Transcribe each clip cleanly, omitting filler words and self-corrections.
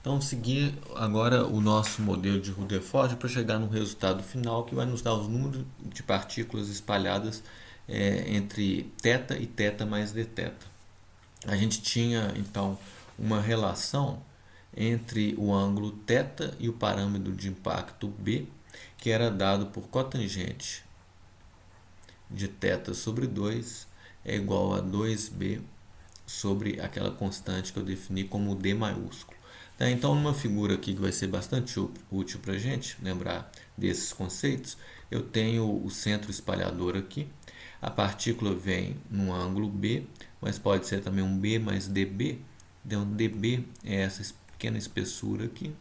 Então, seguir agora o nosso modelo de Rutherford para chegar no resultado final que vai nos dar os números de partículas espalhadas entre θ e θ mais dθ. A gente tinha então uma relação entre o ângulo θ e o parâmetro de impacto B, que era dado por cotangente de θ sobre 2 é igual a 2B sobre aquela constante que eu defini como D maiúsculo. Tá? Então, numa figura aqui que vai ser bastante útil para a gente lembrar desses conceitos, eu tenho o centro espalhador aqui, a partícula vem num ângulo B, mas pode ser também um B mais dB, então dB é essa pequena espessura aqui,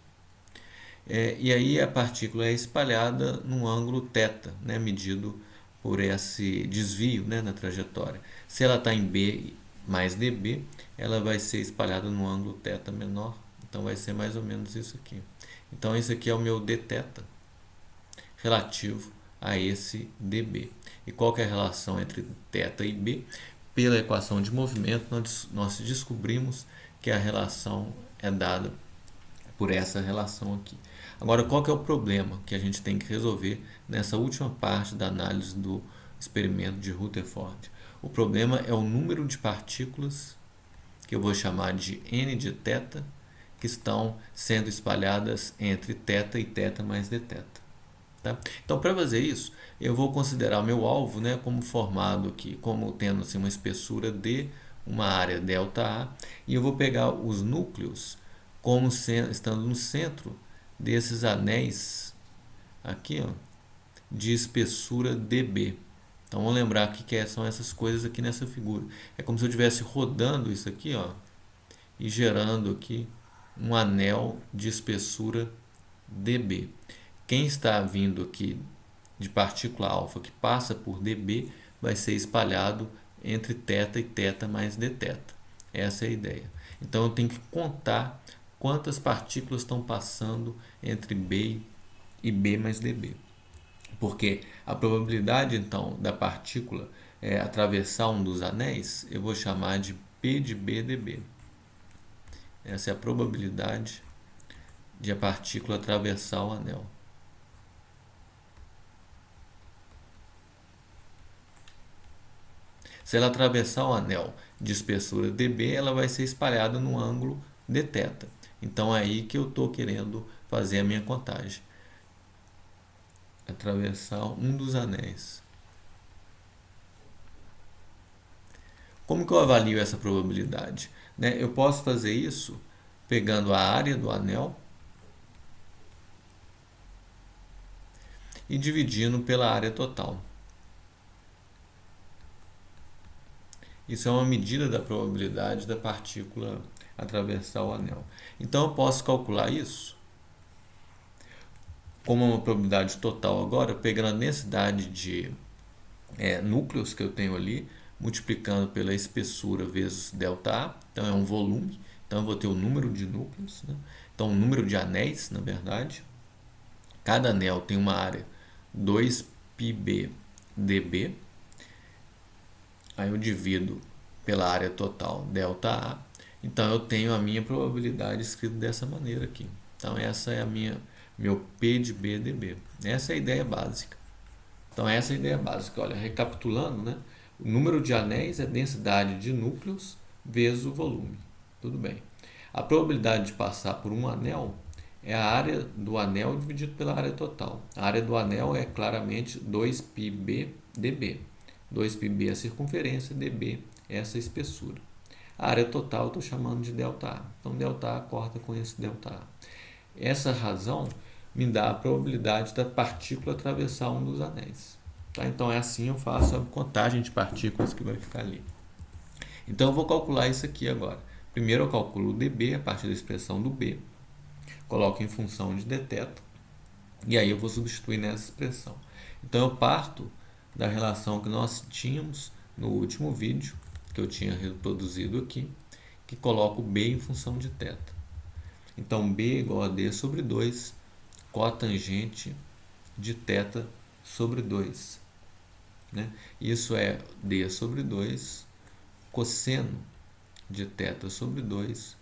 e aí a partícula é espalhada num ângulo θ, né, medido por esse desvio, né, na trajetória. Se ela está em B mais dB, ela vai ser espalhada no ângulo θ menor, então vai ser mais ou menos isso aqui. Então esse aqui é o meu dθ relativo a esse dB. E qual que é a relação entre θ e B? Pela equação de movimento, nós descobrimos que a relação é dada por essa relação aqui. Agora, qual que é o problema que a gente tem que resolver nessa última parte da análise do experimento de Rutherford? O problema é o número de partículas, que eu vou chamar de n de θ, que estão sendo espalhadas entre θ e θ mais dθ. Tá? Então, para fazer isso, eu vou considerar o meu alvo, né, como formado aqui, como tendo assim, uma espessura D, uma área ΔA, e eu vou pegar os núcleos como estando no centro desses anéis aqui, ó, de espessura dB. Então vamos lembrar que são essas coisas aqui nessa figura. É como se eu estivesse rodando isso aqui, ó, e gerando aqui um anel de espessura dB. Quem está vindo aqui de partícula alfa que passa por dB vai ser espalhado entre θ e θ mais dθ. Essa é a ideia. Então eu tenho que contar quantas partículas estão passando entre B e B mais dB. Porque a probabilidade então da partícula atravessar um dos anéis eu vou chamar de P de B dB. Essa é a probabilidade de a partícula atravessar o anel. Se ela atravessar o anel de espessura dB, ela vai ser espalhada no ângulo dθ. Então é aí que eu estou querendo fazer a minha contagem. Atravessar um dos anéis. Como que eu avalio essa probabilidade? Eu posso fazer isso pegando a área do anel e dividindo pela área total. Isso é uma medida da probabilidade da partícula atravessar o anel. Então eu posso calcular isso como uma probabilidade total agora, pegando a densidade de núcleos que eu tenho ali, multiplicando pela espessura vezes ΔA, então é um volume, então eu vou ter o número de núcleos, né? Então o número de anéis, na verdade. Cada anel tem uma área 2πb dB, aí eu divido pela área total ΔA, então eu tenho a minha probabilidade escrita dessa maneira aqui. Então essa é a meu P de B dB. Essa é a ideia básica. Então essa é a ideia básica. Olha, recapitulando, né? O número de anéis é a densidade de núcleos vezes o volume. Tudo bem. A probabilidade de passar por um anel é a área do anel dividido pela área total. A área do anel é claramente 2πb dB. 2πb é a circunferência, dB é essa espessura. A área total eu estou chamando de ΔA. Então ΔA corta com esse ΔA. Essa razão me dá a probabilidade da partícula atravessar um dos anéis. Tá? Então é assim eu faço a contagem de partículas que vai ficar ali. Então eu vou calcular isso aqui agora. Primeiro eu calculo o dB a partir da expressão do B. Coloco em função de dθ. E aí eu vou substituir nessa expressão. Então eu parto da relação que nós tínhamos no último vídeo, que eu tinha reproduzido aqui, que coloco B em função de θ. Então B é igual a D sobre 2, cotangente de θ sobre 2. Né? Isso é D sobre 2, cosseno de θ sobre 2,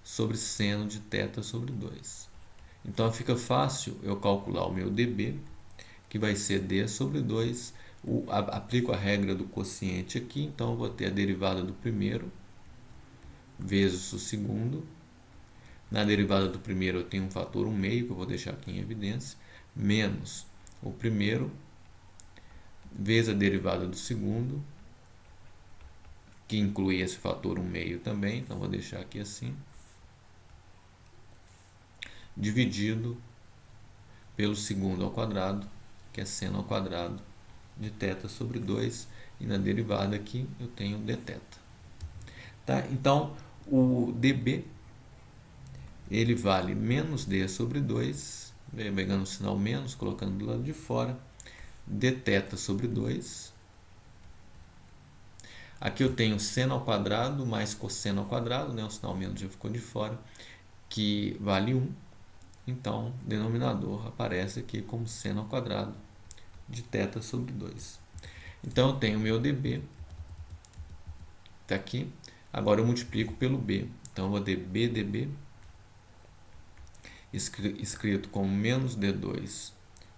sobre seno de θ sobre 2. Então fica fácil eu calcular o meu dB, que vai ser d sobre 2. Aplico a regra do quociente aqui, então eu vou ter a derivada do primeiro vezes o segundo. Na derivada do primeiro eu tenho um fator 1/2, que eu vou deixar aqui em evidência, menos o primeiro vezes a derivada do segundo, que inclui esse fator 1/2 também, então vou deixar aqui assim, dividido pelo segundo ao quadrado, que é seno ao quadrado de θ sobre 2, e na derivada aqui eu tenho dθ. Tá? Então, o dB ele vale menos d sobre 2, pegando o sinal menos, colocando do lado de fora, dθ sobre 2. Aqui eu tenho seno ao quadrado mais cosseno ao quadrado, né? O sinal menos já ficou de fora, que vale 1. Então, o denominador aparece aqui como seno ao quadrado de θ sobre 2. Então, eu tenho meu dB, está aqui. Agora eu multiplico pelo b. Então, eu vou ter b dB, escrito como menos d2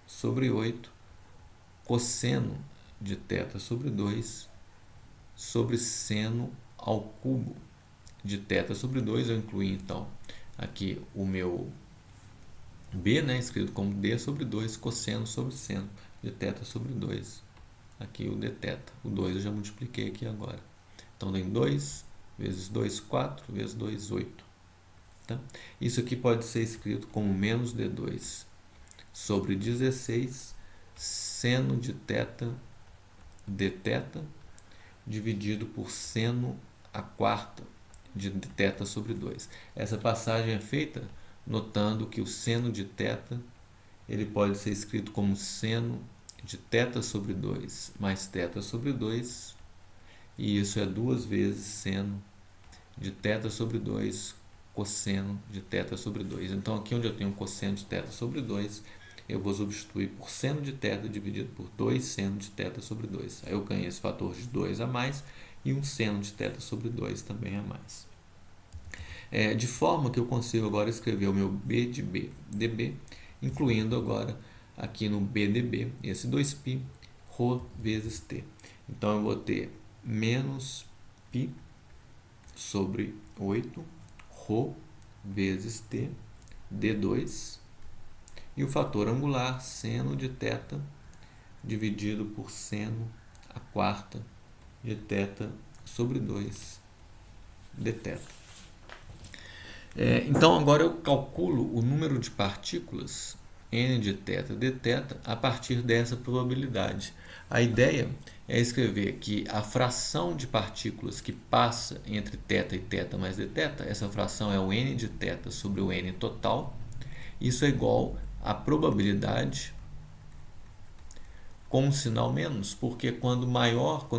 sobre 8, cosseno de θ sobre 2, sobre seno ao cubo de θ sobre 2. Eu incluí, então, aqui o meu b, né, escrito como d sobre 2, cosseno sobre seno de θ sobre 2. Aqui o dθ. O 2 eu já multipliquei aqui agora. Então, tem 2 vezes 2, 4, vezes 2, 8. Tá? Isso aqui pode ser escrito como menos d2 sobre 16, seno de θ dθ, dividido por seno a quarta de θ sobre 2. Essa passagem é feita notando que o seno de θ ele pode ser escrito como seno de θ sobre 2 mais θ sobre 2, e isso é 2 vezes seno de θ sobre 2 cosseno de θ sobre 2. Então, aqui onde eu tenho cosseno de θ sobre 2, eu vou substituir por seno de θ dividido por 2 seno de θ sobre 2. Aí eu ganho esse fator de 2 a mais e um seno de θ sobre 2 também a mais. De forma que eu consigo agora escrever o meu b de b dB, incluindo agora aqui no b dB esse 2π ρ vezes t. Então, eu vou ter menos π sobre 8 ρ vezes t d2, e o fator angular seno de θ dividido por seno a quarta de θ sobre 2 dθ. Então, agora eu calculo o número de partículas n de θ dθ a partir dessa probabilidade. A ideia é escrever que a fração de partículas que passa entre θ e θ mais dθ, essa fração é o n de θ sobre o n total. Isso é igual à probabilidade com um sinal menos, porque quando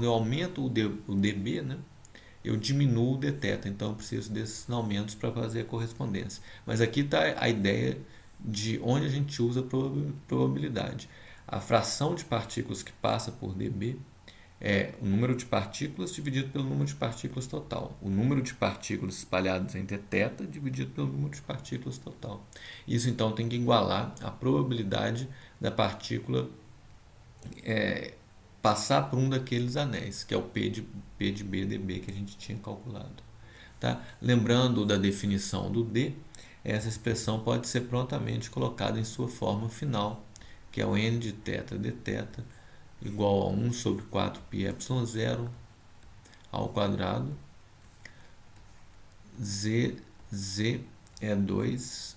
eu aumento o dB, né, eu diminuo o dθ, então eu preciso desse sinal menos para fazer a correspondência. Mas aqui está a ideia de onde a gente usa a probabilidade. A fração de partículas que passa por dB é o número de partículas dividido pelo número de partículas total. O número de partículas espalhadas entre θ dividido pelo número de partículas total. Isso, então, tem que igualar a probabilidade da partícula passar por um daqueles anéis, que é o P de B dB que a gente tinha calculado. Tá? Lembrando da definição do D, essa expressão pode ser prontamente colocada em sua forma final, que é o n de θ dθ igual a 1 sobre 4πε0 ao quadrado, z é 2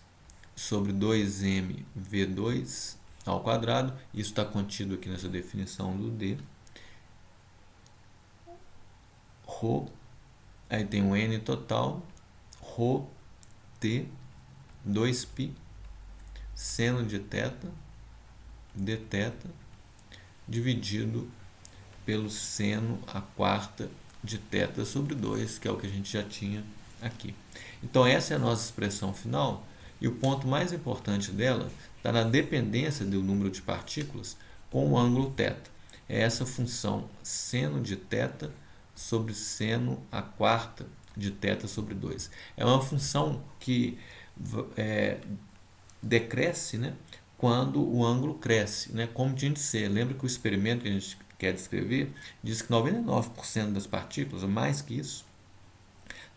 sobre 2m v2 ao quadrado. Isso está contido aqui nessa definição do D. Rho, aí tem o n total, Rho t 2π seno de θ dθ dividido pelo seno a quarta de θ sobre 2, que é o que a gente já tinha aqui. Então, essa é a nossa expressão final, e o ponto mais importante dela está na dependência do número de partículas com o ângulo θ. É essa função seno de θ sobre seno a quarta de θ sobre 2. É uma função que decresce, né, quando o ângulo cresce, né, como tinha de ser. Lembra que o experimento que a gente quer descrever diz que 99% das partículas, ou mais que isso,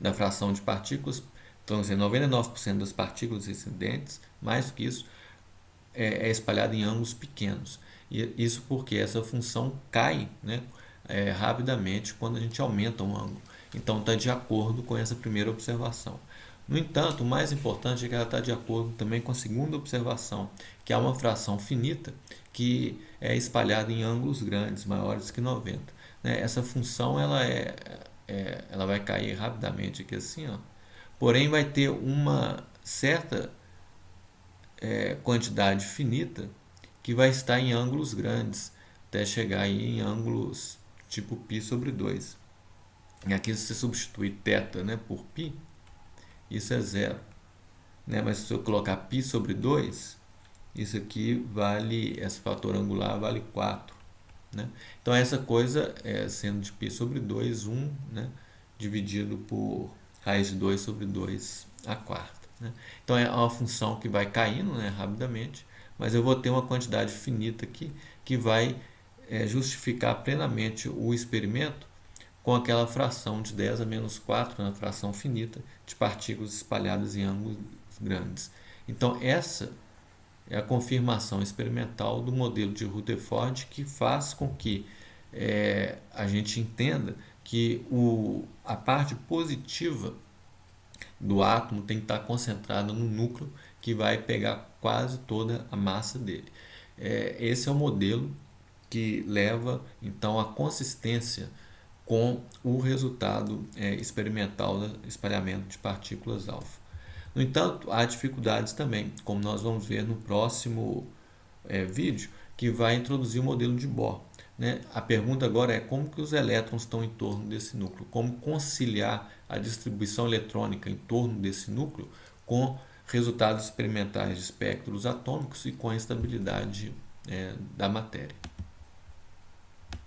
da fração de partículas, então 99% das partículas incidentes, mais do que isso, é espalhado em ângulos pequenos. E isso porque essa função cai, né, rapidamente quando a gente aumenta um ângulo. Então está de acordo com essa primeira observação. No entanto, o mais importante é que ela está de acordo também com a segunda observação, que há uma fração finita que é espalhada em ângulos grandes, maiores que 90. Né? Essa função ela vai cair rapidamente aqui assim, ó. Porém vai ter uma certa quantidade finita que vai estar em ângulos grandes, até chegar aí em ângulos tipo π sobre 2. E aqui se você substituir θ, né, por π, isso é zero. Né? Mas se eu colocar π sobre 2, isso aqui vale, esse fator angular vale 4. Né? Então essa coisa, sendo de π sobre 2, 1, né, dividido por raiz de 2 sobre 2 a quarta. Né? Então é uma função que vai caindo, né, rapidamente, mas eu vou ter uma quantidade finita aqui que vai justificar plenamente o experimento com aquela fração de 10 a menos 4, uma fração finita de partículas espalhadas em ângulos grandes. Então essa é a confirmação experimental do modelo de Rutherford, que faz com que a gente entenda que a parte positiva do átomo tem que estar concentrada no núcleo, que vai pegar quase toda a massa dele. Esse é o modelo que leva então à consistência com o resultado experimental do espalhamento de partículas alfa. No entanto, há dificuldades também, como nós vamos ver no próximo vídeo, que vai introduzir o modelo de Bohr. Né? A pergunta agora é como que os elétrons estão em torno desse núcleo, como conciliar a distribuição eletrônica em torno desse núcleo com resultados experimentais de espectros atômicos e com a estabilidade da matéria.